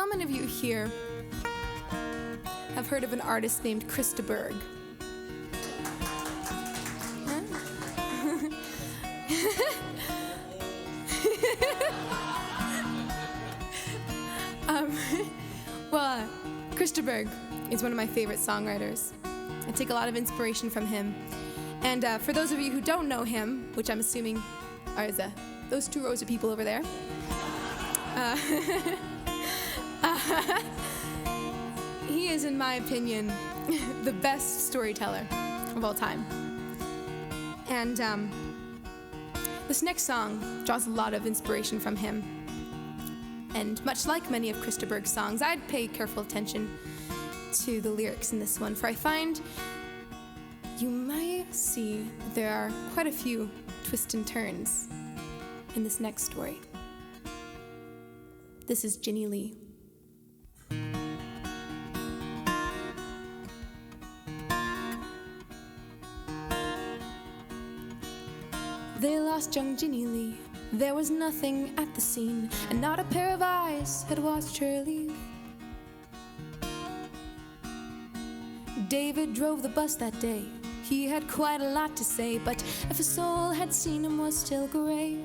How many of you here have heard of an artist named Krista Berg? Huh? Well, Krista Berg is one of my favorite songwriters. I take a lot of inspiration from him. And for those of you who don't know him, which I'm assuming are those two rows of people over there, he is, in my opinion, the best storyteller of all time. And this next song draws a lot of inspiration from him. And much like many of Krista Berg's songs, I'd pay careful attention to the lyrics in this one, for I find you might see there are quite a few twists and turns in this next story. This is Ginny Lee. They lost young Ginny Lee. There was nothing at the scene, and not a pair of eyes had watched her leave. David drove the bus that day. He had quite a lot to say, but if a soul had seen him was still gray.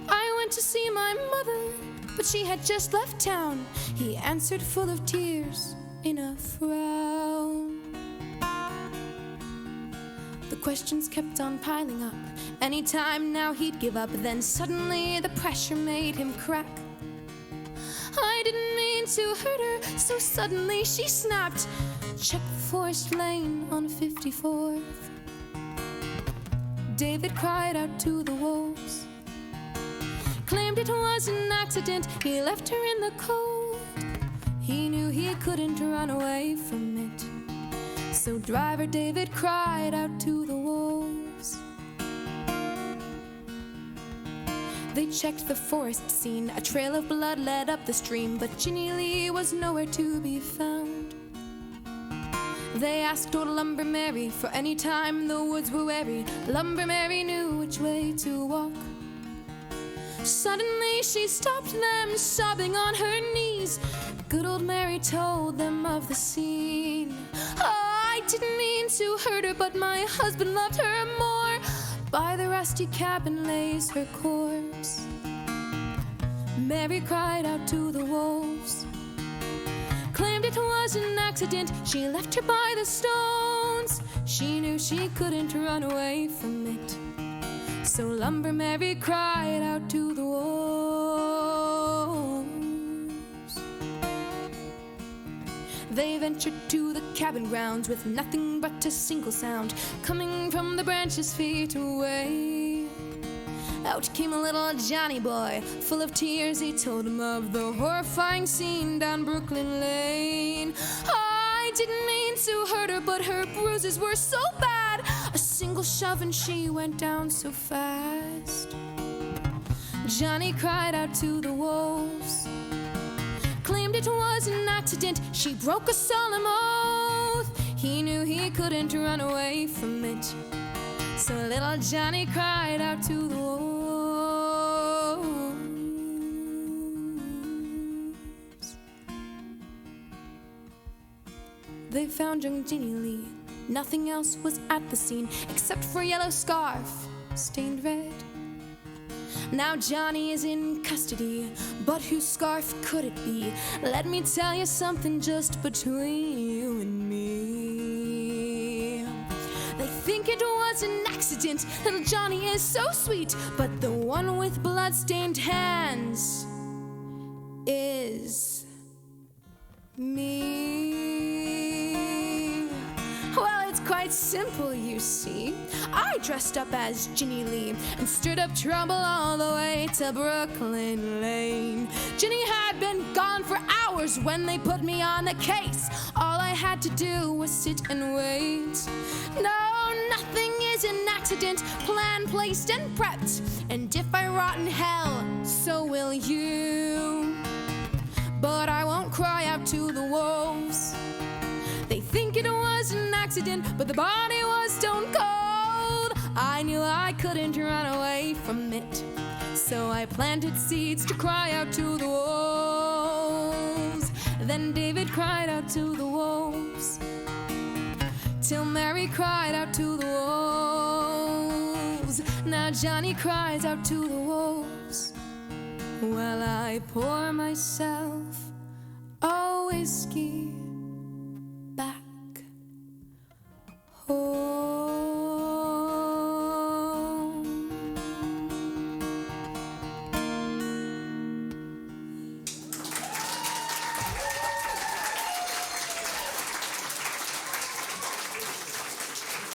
I went to see my mother, but she had just left town. He answered full of tears in a frown. The questions kept on piling up. Any time now he'd give up, then suddenly the pressure made him crack. I didn't mean to hurt her, so suddenly she snapped. Check Forest Lane on 54th. David cried out to the wolves, claimed it was an accident. He left her in the cold. He knew he couldn't run away from it, so driver David cried out to the wolves. They checked the forest scene. A trail of blood led up the stream, but Ginny Lee was nowhere to be found. They asked old Lumber Mary for any time the woods were weary. Lumber Mary knew which way to walk. Suddenly she stopped them, sobbing on her knees. Good old Mary told them of the scene. Oh, I didn't mean to hurt her, but my husband loved her more. By the rusty cabin lays her corpse. Mary cried out to the wolves, claimed it was an accident. She left her by the stones. She knew she couldn't run away from it, so Lumber Mary cried out to the wolves. They ventured to the cabin grounds with nothing but a single sound coming from the branches feet away. Out came a little Johnny boy, full of tears. He told him of the horrifying scene down Brooklyn Lane. I didn't mean to hurt her, but her bruises were so bad. A single shove and she went down so fast. Johnny cried out to the wolves, claimed it was an accident. She broke a solemn oath. He knew he couldn't run away from it, so little Johnny cried out to the wolves. They found young Ginny Lee. Nothing else was at the scene except for a yellow scarf stained red. Now Johnny is in custody, but whose scarf could it be? Let me tell you something just between you and me. They think it was an accident. Little Johnny is so sweet, but the one with blood-stained hands is me. Well, it's quite simple, you see. I dressed up as Ginny Lee and stirred up trouble all the way to Brooklyn Lane. Ginny had been gone for hours when they put me on the case. All I had to do was sit and wait. No, nothing is an accident, planned, placed, and prepped. And if I rot in hell, so will you. But I won't cry out to the wolves. They think it was an accident, but the body was stone cold. I knew I couldn't run away from it, so I planted seeds to cry out to the wolves. Then David cried out to the wolves, till Mary cried out to the wolves. Now Johnny cries out to the wolves, while I pour myself a whiskey.